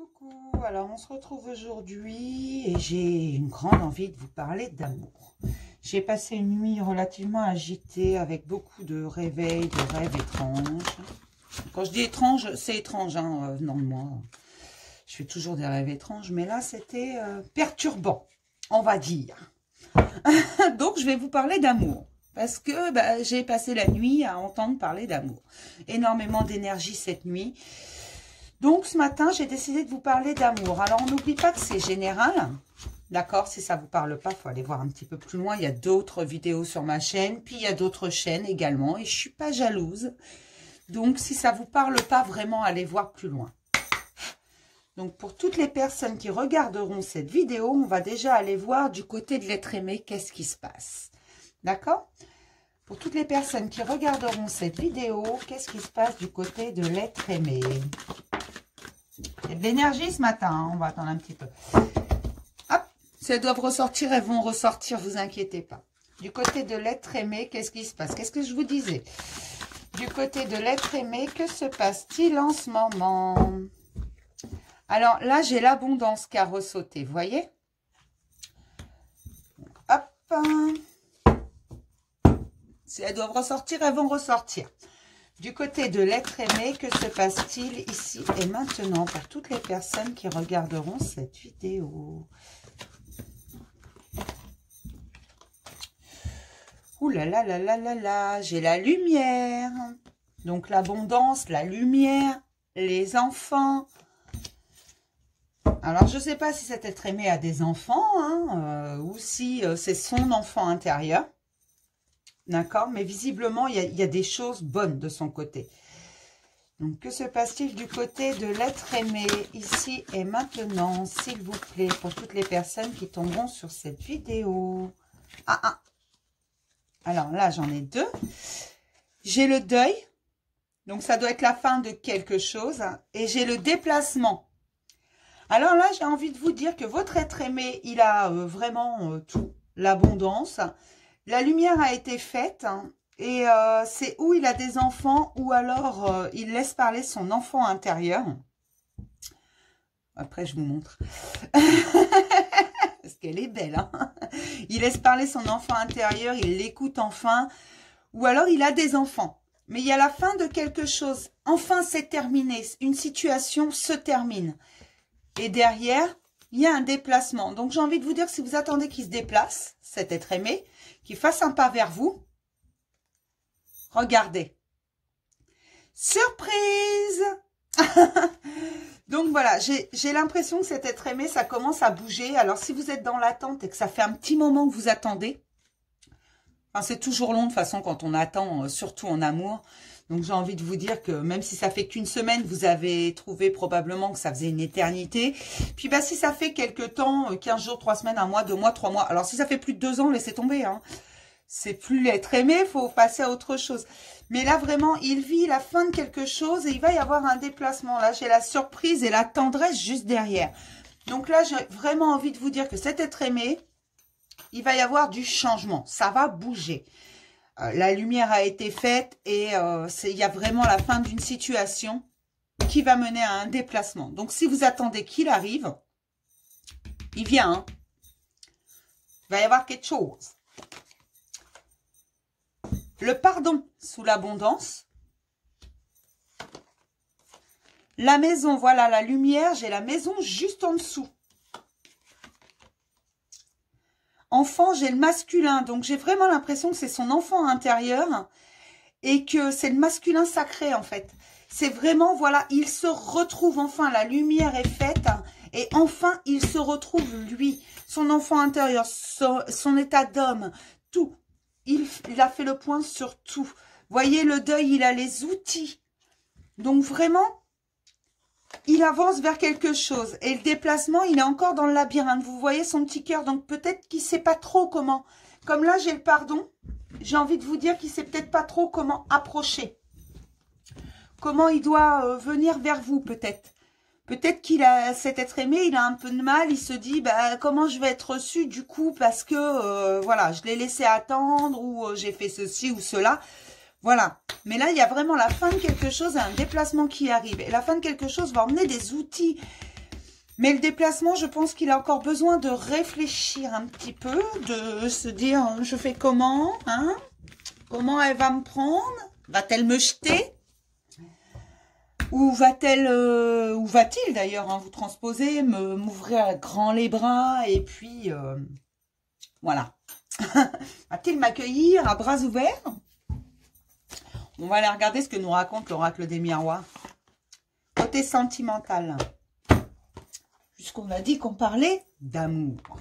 Coucou, alors on se retrouve aujourd'hui et j'ai une grande envie de vous parler d'amour. J'ai passé une nuit relativement agitée avec beaucoup de réveils, de rêves étranges. Quand je dis étrange, c'est étrange venant de moi. Je fais toujours des rêves étranges, mais là c'était perturbant, on va dire. Donc je vais vous parler d'amour. Parce que j'ai passé la nuit à entendre parler d'amour. Énormément d'énergie cette nuit. Donc, ce matin, j'ai décidé de vous parler d'amour. Alors, on n'oublie pas que c'est général. D'accord? Si ça ne vous parle pas, il faut aller voir un petit peu plus loin. Il y a d'autres vidéos sur ma chaîne. Puis, il y a d'autres chaînes également. Et je ne suis pas jalouse. Donc, si ça ne vous parle pas vraiment, allez voir plus loin. Donc, pour toutes les personnes qui regarderont cette vidéo, on va déjà aller voir du côté de l'être aimé, qu'est-ce qui se passe. D'accord? Pour toutes les personnes qui regarderont cette vidéo, qu'est-ce qui se passe du côté de l'être aimé? Il y a de l'énergie ce matin, hein, on va attendre un petit peu. Hop, si elles doivent ressortir, elles vont ressortir, vous inquiétez pas. Du côté de l'être aimé, qu'est-ce qui se passe? Qu'est-ce que je vous disais? Du côté de l'être aimé, que se passe-t-il en ce moment? Alors là, j'ai l'abondance qui a ressauté, vous voyez? Hop. Si elles doivent ressortir, elles vont ressortir. Du côté de l'être aimé, que se passe-t-il ici et maintenant pour toutes les personnes qui regarderont cette vidéo? Ouh là là là là là là, j'ai la lumière. Donc l'abondance, la lumière, les enfants. Alors je ne sais pas si cet être aimé a des enfants ou si c'est son enfant intérieur. D'accord, mais visiblement, il y a des choses bonnes de son côté. Donc, que se passe-t-il du côté de l'être aimé, ici et maintenant, s'il vous plaît, pour toutes les personnes qui tomberont sur cette vidéo? Alors là, j'en ai deux. J'ai le deuil, donc ça doit être la fin de quelque chose, et j'ai le déplacement. Alors là, j'ai envie de vous dire que votre être aimé, il a vraiment tout, l'abondance. La lumière a été faite et c'est où il a des enfants ou alors il laisse parler son enfant intérieur. Après, je vous montre. Parce qu'elle est belle. Hein, il laisse parler son enfant intérieur, il l'écoute enfin. Ou alors il a des enfants. Mais il y a la fin de quelque chose. Enfin, c'est terminé. Une situation se termine. Et derrière, il y a un déplacement. Donc, j'ai envie de vous dire que si vous attendez qu'il se déplace, cet être aimé, qu'il fasse un pas vers vous, regardez. Surprise! Donc voilà, j'ai l'impression que cet être aimé, ça commence à bouger. Alors si vous êtes dans l'attente et que ça fait un petit moment que vous attendez, enfin, c'est toujours long de toute façon quand on attend, surtout en amour. Donc j'ai envie de vous dire que même si ça fait qu'une semaine, vous avez trouvé probablement que ça faisait une éternité. Puis si ça fait quelques temps, 15 jours, 3 semaines, 1 mois, 2 mois, 3 mois. Alors si ça fait plus de 2 ans, laissez tomber. Hein. C'est plus l'être aimé, il faut passer à autre chose. Mais là vraiment, il vit la fin de quelque chose et il va y avoir un déplacement. Là, j'ai la surprise et la tendresse juste derrière. Donc là, j'ai vraiment envie de vous dire que cet être aimé, il va y avoir du changement. Ça va bouger. La lumière a été faite et il y a vraiment la fin d'une situation qui va mener à un déplacement. Donc, si vous attendez qu'il arrive, il vient. Hein. Il va y avoir quelque chose. Le pardon sous l'abondance. La maison, voilà la lumière. J'ai la maison juste en dessous. Enfant, j'ai le masculin, donc j'ai vraiment l'impression que c'est son enfant intérieur et que c'est le masculin sacré en fait. C'est vraiment, voilà, il se retrouve enfin, la lumière est faite et enfin il se retrouve lui, son enfant intérieur, son état d'homme, tout. Il a fait le point sur tout. Voyez le deuil, il a les outils. Donc vraiment... il avance vers quelque chose. Et le déplacement, il est encore dans le labyrinthe. Vous voyez son petit cœur. Donc, peut-être qu'il ne sait pas trop comment. Comme là, j'ai le pardon. J'ai envie de vous dire qu'il ne sait peut-être pas trop comment approcher. Comment il doit venir vers vous, peut-être. Peut-être qu'il a, cet être aimé, il a un peu de mal. Il se dit, comment je vais être reçu du coup parce que, voilà, je l'ai laissé attendre ou j'ai fait ceci ou cela. Voilà. Mais là, il y a vraiment la fin de quelque chose et un déplacement qui arrive. Et la fin de quelque chose va emmener des outils. Mais le déplacement, je pense qu'il a encore besoin de réfléchir un petit peu, de se dire, je fais comment, hein? Comment elle va me prendre? Va-t-elle me jeter? Ou ou va-t-il d'ailleurs, hein, vous transposer, m'ouvrir grand les bras et puis, voilà. Va-t-il m'accueillir à bras ouverts? On va aller regarder ce que nous raconte l'oracle des miroirs. Côté sentimental. Puisqu'on a dit qu'on parlait d'amour.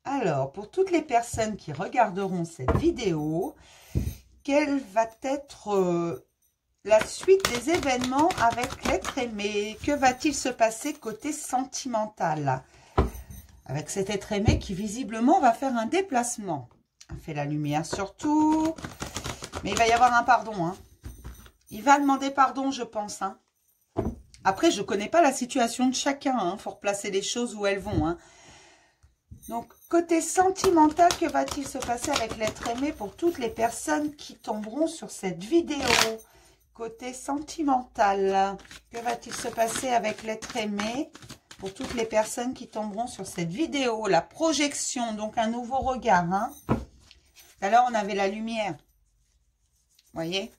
Alors, pour toutes les personnes qui regarderont cette vidéo, quelle va être la suite des événements avec l'être aimé? Que va-t-il se passer côté sentimental? Avec cet être aimé qui visiblement va faire un déplacement. On fait la lumière sur tout. Mais il va y avoir un pardon. Hein. Il va demander pardon, je pense. Hein. Après, je ne connais pas la situation de chacun. Il faut replacer les choses où elles vont. Hein. Donc, côté sentimental, que va-t-il se passer avec l'être aimé pour toutes les personnes qui tomberont sur cette vidéo? Côté sentimental, que va-t-il se passer avec l'être aimé pour toutes les personnes qui tomberont sur cette vidéo? La projection, donc un nouveau regard. Hein. Alors, on avait la lumière. Vous voyez?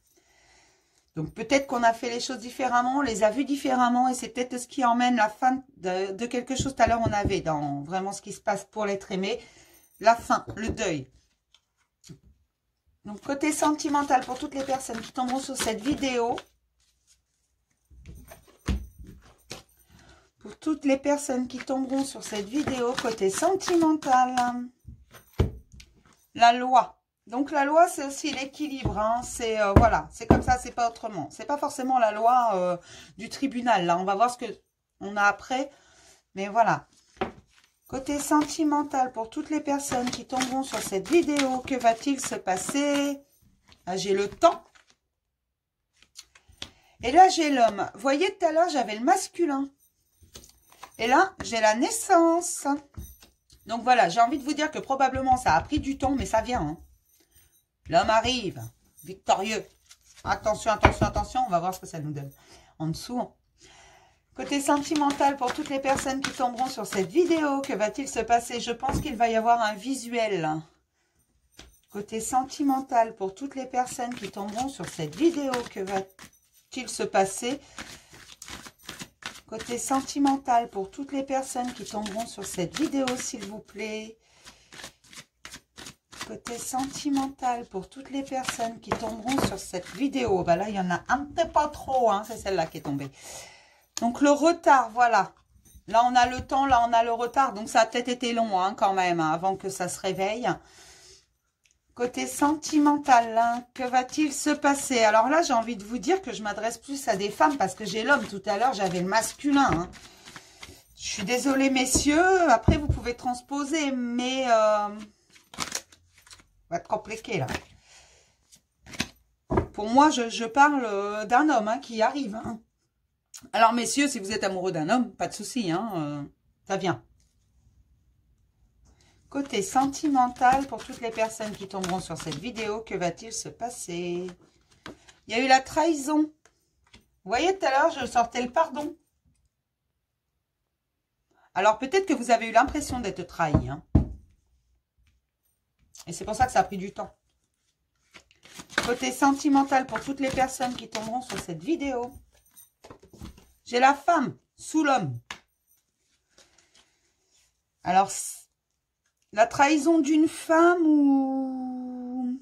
Donc, peut-être qu'on a fait les choses différemment, on les a vues différemment, et c'est peut-être ce qui emmène la fin de quelque chose. Tout à l'heure, on avait dans vraiment ce qui se passe pour l'être aimé, la fin, le deuil. Donc, côté sentimental, pour toutes les personnes qui tomberont sur cette vidéo, pour toutes les personnes qui tomberont sur cette vidéo, côté sentimental, la loi. Donc, la loi, c'est aussi l'équilibre. Hein. C'est voilà, c'est comme ça, c'est pas autrement. C'est pas forcément la loi du tribunal. Là, on va voir ce que on a après. Mais voilà. Côté sentimental, pour toutes les personnes qui tomberont sur cette vidéo, que va-t-il se passer? Ah, j'ai le temps. Et là, j'ai l'homme. Vous voyez, tout à l'heure, j'avais le masculin. Et là, j'ai la naissance. Donc, voilà, j'ai envie de vous dire que probablement, ça a pris du temps, mais ça vient. Hein. L'homme arrive, victorieux. Attention, attention, attention, on va voir ce que ça nous donne. En dessous. Côté sentimental, pour toutes les personnes qui tomberont sur cette vidéo, que va-t-il se passer? Je pense qu'il va y avoir un visuel. Côté sentimental, pour toutes les personnes qui tomberont sur cette vidéo, que va-t-il se passer? Côté sentimental, pour toutes les personnes qui tomberont sur cette vidéo, s'il vous plaît. Côté sentimental, pour toutes les personnes qui tomberont sur cette vidéo. Ben là, il y en a un peu pas trop, hein, c'est celle-là qui est tombée. Donc, le retard, voilà. Là, on a le temps, là, on a le retard. Donc, ça a peut-être été long, hein, quand même, hein, avant que ça se réveille. Côté sentimental, hein, que va-t-il se passer? Alors là, j'ai envie de vous dire que je m'adresse plus à des femmes parce que j'ai l'homme. Tout à l'heure, j'avais le masculin. Hein. Je suis désolée, messieurs. Après, vous pouvez transposer, mais... va être compliqué là. Pour moi, je parle d'un homme hein, qui arrive. Hein. Alors, messieurs, si vous êtes amoureux d'un homme, pas de souci, hein, ça vient. Côté sentimental, pour toutes les personnes qui tomberont sur cette vidéo, que va-t-il se passer? Il y a eu la trahison. Vous voyez, tout à l'heure, je sortais le pardon. Alors, peut-être que vous avez eu l'impression d'être trahi. Hein. Et c'est pour ça que ça a pris du temps. Côté sentimental, pour toutes les personnes qui tomberont sur cette vidéo, j'ai la femme sous l'homme. Alors, la trahison d'une femme ou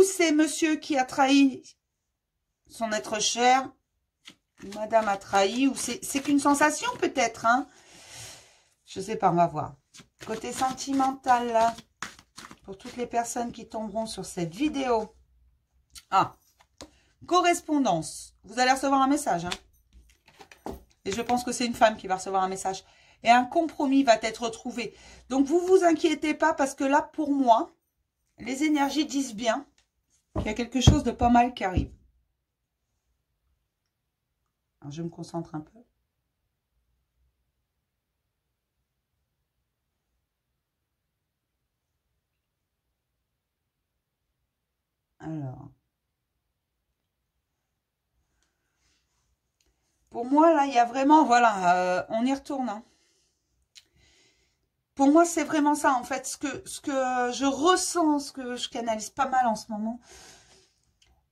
c'est monsieur qui a trahi son être cher, madame a trahi, ou c'est qu'une sensation peut-être. Hein. Je ne sais pas, on va voir. Côté sentimental, là, pour toutes les personnes qui tomberont sur cette vidéo. Ah, correspondance. Vous allez recevoir un message. Hein. Et je pense que c'est une femme qui va recevoir un message. Et un compromis va être trouvé. Donc, vous vous inquiétez pas parce que là, pour moi, les énergies disent bien qu'il y a quelque chose de pas mal qui arrive. Alors, je me concentre un peu. Alors. Pour moi, là, il y a vraiment, voilà, on y retourne. Hein. Pour moi, c'est vraiment ça, en fait, ce que je ressens, ce que je canalise pas mal en ce moment.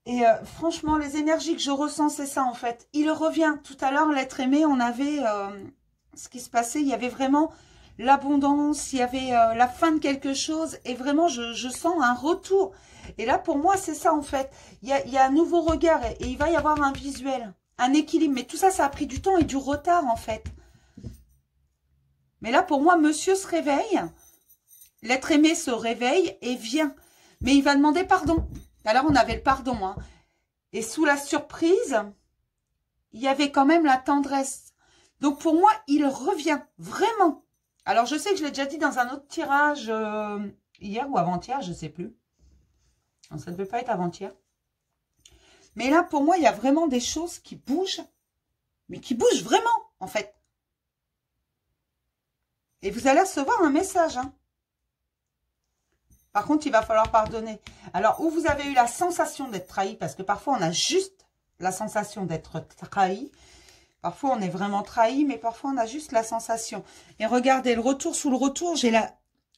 Et franchement, les énergies que je ressens, c'est ça, en fait. Il revient. Tout à l'heure, l'être aimé, on avait ce qui se passait. Il y avait vraiment l'abondance, il y avait la fin de quelque chose. Et vraiment, je sens un retour. Et là, pour moi, c'est ça, en fait. Il y a un nouveau regard et il va y avoir un visuel, un équilibre. Mais tout ça, ça a pris du temps et du retard, en fait. Mais là, pour moi, monsieur se réveille. L'être aimé se réveille et vient. Mais il va demander pardon. Alors, on avait le pardon. Hein. Et sous la surprise, il y avait quand même la tendresse. Donc, pour moi, il revient. Vraiment. Alors, je sais que je l'ai déjà dit dans un autre tirage hier ou avant-hier, je ne sais plus. Non, ça ne devait pas être avant-hier. Mais là, pour moi, il y a vraiment des choses qui bougent. Mais qui bougent vraiment, en fait. Et vous allez recevoir un message. Hein. Par contre, il va falloir pardonner. Alors, où vous avez eu la sensation d'être trahi, parce que parfois, on a juste la sensation d'être trahi. Parfois, on est vraiment trahi, mais parfois, on a juste la sensation. Et regardez, le retour sous le retour, j'ai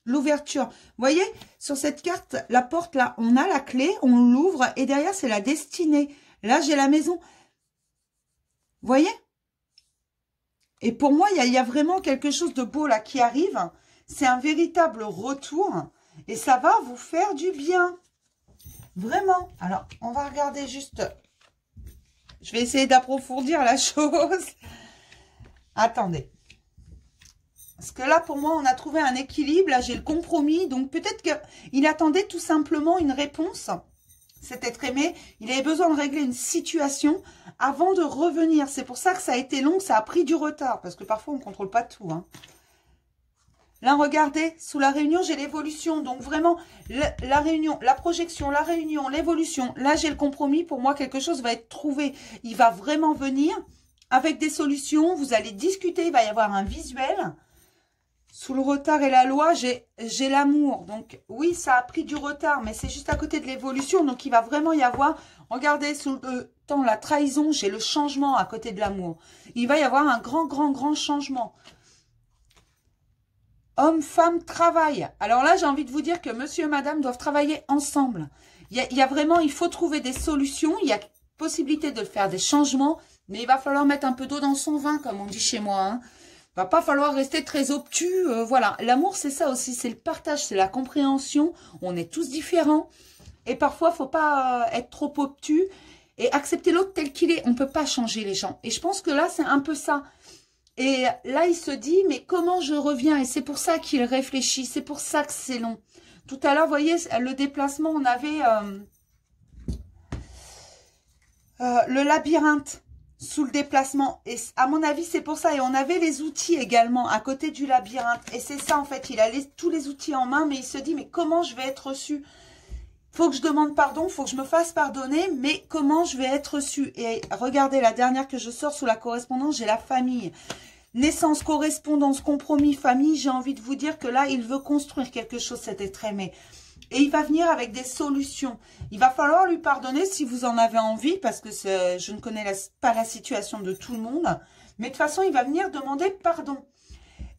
l'ouverture. Vous voyez, sur cette carte, la porte, là, on a la clé, on l'ouvre, et derrière, c'est la destinée. Là, j'ai la maison. Vous voyez? Et pour moi, il y a vraiment quelque chose de beau là qui arrive. C'est un véritable retour. Et ça va vous faire du bien. Vraiment. Alors, on va regarder juste. Je vais essayer d'approfondir la chose. Attendez. Parce que là, pour moi, on a trouvé un équilibre. Là, j'ai le compromis. Donc, peut-être qu'il attendait tout simplement une réponse. Cet être aimé, il avait besoin de régler une situation avant de revenir. C'est pour ça que ça a été long, ça a pris du retard. Parce que parfois, on ne contrôle pas tout. Hein. Là, regardez, sous la réunion, j'ai l'évolution. Donc, vraiment, la réunion, la projection, la réunion, l'évolution. Là, j'ai le compromis. Pour moi, quelque chose va être trouvé. Il va vraiment venir avec des solutions. Vous allez discuter, il va y avoir un visuel. Sous le retard et la loi, j'ai l'amour. Donc, oui, ça a pris du retard, mais c'est juste à côté de l'évolution. Donc, il va vraiment y avoir, regardez, sous le temps, la trahison, j'ai le changement à côté de l'amour. Il va y avoir un grand changement. Homme, femme, travail. Alors là, j'ai envie de vous dire que monsieur et madame doivent travailler ensemble. Il y a vraiment, il faut trouver des solutions. Il y a possibilité de faire des changements, mais il va falloir mettre un peu d'eau dans son vin, comme on dit chez moi, hein. Va pas falloir rester très obtus, voilà. L'amour, c'est ça aussi, c'est le partage, c'est la compréhension. On est tous différents. Et parfois, faut pas être trop obtus et accepter l'autre tel qu'il est. On peut pas changer les gens. Et je pense que là, c'est un peu ça. Et là, il se dit, mais comment je reviens? Et c'est pour ça qu'il réfléchit, c'est pour ça que c'est long. Tout à l'heure, vous voyez, le déplacement, on avait le labyrinthe. Sous le déplacement. Et à mon avis, c'est pour ça. Et on avait les outils également à côté du labyrinthe. Et c'est ça, en fait. Il a tous les outils en main, mais il se dit, mais comment je vais être reçu? Faut que je demande pardon, faut que je me fasse pardonner, mais comment je vais être reçu? Et regardez, la dernière que je sors sous la correspondance, j'ai la famille. Naissance, correspondance, compromis, famille. J'ai envie de vous dire que là, il veut construire quelque chose, cet être aimé. Et il va venir avec des solutions. Il va falloir lui pardonner si vous en avez envie, parce que je ne connais pas la situation de tout le monde. Mais de toute façon, il va venir demander pardon.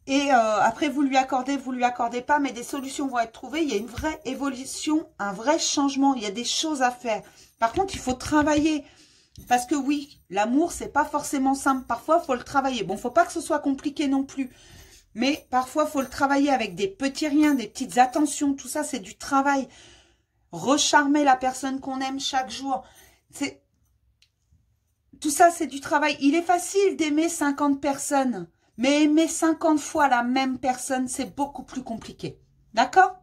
Et après, vous lui accordez pas, mais des solutions vont être trouvées. Il y a une vraie évolution, un vrai changement. Il y a des choses à faire. Par contre, il faut travailler. Parce que oui, l'amour, c'est pas forcément simple. Parfois, il faut le travailler. Bon, il ne faut pas que ce soit compliqué non plus. Mais parfois, il faut le travailler avec des petits riens, des petites attentions. Tout ça, c'est du travail. Recharmer la personne qu'on aime chaque jour. Tout ça, c'est du travail. Il est facile d'aimer 50 personnes. Mais aimer 50 fois la même personne, c'est beaucoup plus compliqué. D'accord?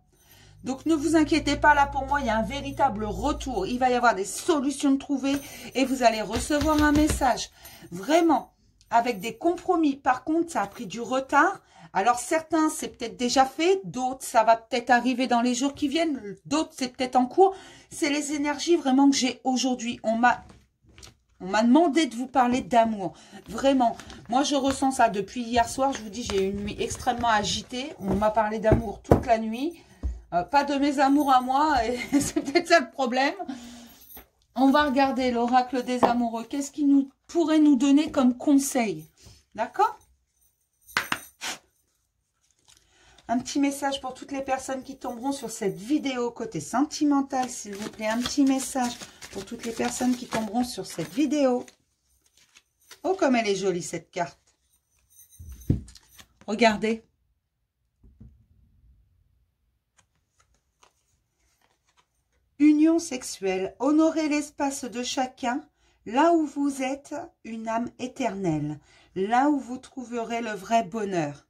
Donc, ne vous inquiétez pas. Là, pour moi, il y a un véritable retour. Il va y avoir des solutions de trouver. Et vous allez recevoir un message. Vraiment, avec des compromis. Par contre, ça a pris du retard. Alors, certains, c'est peut-être déjà fait. D'autres, ça va peut-être arriver dans les jours qui viennent. D'autres, c'est peut-être en cours. C'est les énergies vraiment que j'ai aujourd'hui. On m'a demandé de vous parler d'amour. Vraiment. Moi, je ressens ça depuis hier soir. Je vous dis, j'ai eu une nuit extrêmement agitée. On m'a parlé d'amour toute la nuit. Pas de mes amours à moi. Et c'est peut-être ça le problème. On va regarder l'oracle des amoureux. Qu'est-ce qu'il pourrait nous donner comme conseil? D'accord? Un petit message pour toutes les personnes qui tomberont sur cette vidéo côté sentimental, s'il vous plaît. Un petit message pour toutes les personnes qui tomberont sur cette vidéo. Oh, comme elle est jolie, cette carte. Regardez. Union sexuelle. Honorez l'espace de chacun. Là où vous êtes, une âme éternelle. Là où vous trouverez le vrai bonheur.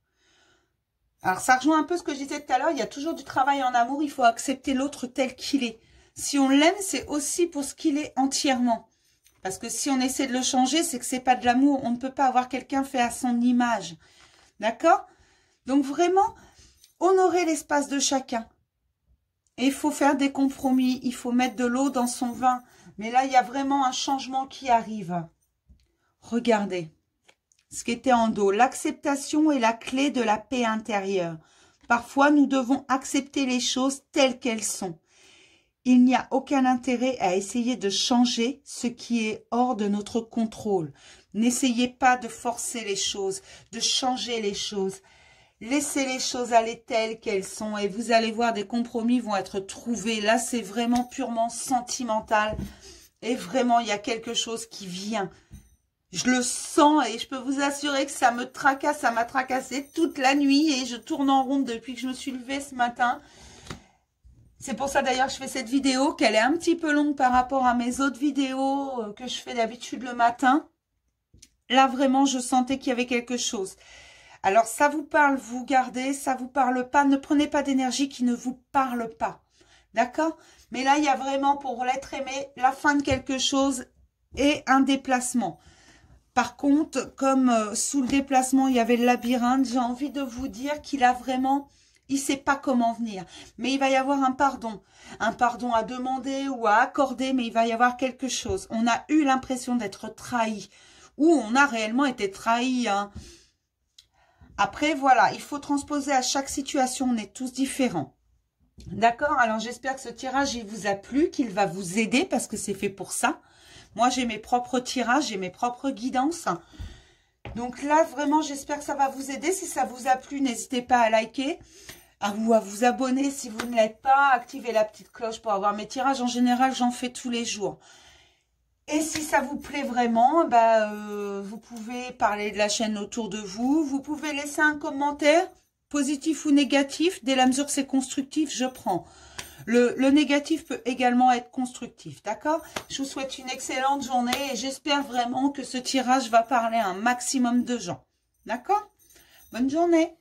Alors, ça rejoint un peu ce que je disais tout à l'heure. Il y a toujours du travail en amour. Il faut accepter l'autre tel qu'il est. Si on l'aime, c'est aussi pour ce qu'il est entièrement. Parce que si on essaie de le changer, c'est que c'est pas de l'amour. On ne peut pas avoir quelqu'un fait à son image. D'accord? Donc, vraiment, honorer l'espace de chacun. Et il faut faire des compromis. Il faut mettre de l'eau dans son vin. Mais là, il y a vraiment un changement qui arrive. Regardez. Ce qui était en dos, l'acceptation est la clé de la paix intérieure. Parfois, nous devons accepter les choses telles qu'elles sont. Il n'y a aucun intérêt à essayer de changer ce qui est hors de notre contrôle. N'essayez pas de forcer les choses, de changer les choses. Laissez les choses aller telles qu'elles sont et vous allez voir, des compromis vont être trouvés. Là, c'est vraiment purement sentimental et vraiment, il y a quelque chose qui vient. Je le sens et je peux vous assurer que ça me tracasse, ça m'a tracassé toute la nuit et je tourne en rond depuis que je me suis levée ce matin. C'est pour ça d'ailleurs que je fais cette vidéo, qu'elle est un petit peu longue par rapport à mes autres vidéos que je fais d'habitude le matin. Là vraiment, je sentais qu'il y avait quelque chose. Alors ça vous parle, vous gardez, ça vous parle pas, ne prenez pas d'énergie qui ne vous parle pas. D'accord? Mais là, il y a vraiment pour l'être aimé, la fin de quelque chose et un déplacement. Par contre, comme sous le déplacement, il y avait le labyrinthe, j'ai envie de vous dire qu'il a vraiment, il ne sait pas comment venir. Mais il va y avoir un pardon à demander ou à accorder, mais il va y avoir quelque chose. On a eu l'impression d'être trahi, ou on a réellement été trahi. Hein. Après, voilà, il faut transposer à chaque situation, on est tous différents. D'accord? Alors, j'espère que ce tirage, il vous a plu, qu'il va vous aider, parce que c'est fait pour ça. Moi, j'ai mes propres tirages, j'ai mes propres guidances. Donc là, vraiment, j'espère que ça va vous aider. Si ça vous a plu, n'hésitez pas à liker, à vous abonner si vous ne l'êtes pas. Activez la petite cloche pour avoir mes tirages. En général, j'en fais tous les jours. Et si ça vous plaît vraiment, vous pouvez parler de la chaîne autour de vous. Vous pouvez laisser un commentaire, positif ou négatif. Dès la mesure que c'est constructif, je prends. Le négatif peut également être constructif, d'accord? Je vous souhaite une excellente journée et j'espère vraiment que ce tirage va parler à un maximum de gens, d'accord? Bonne journée!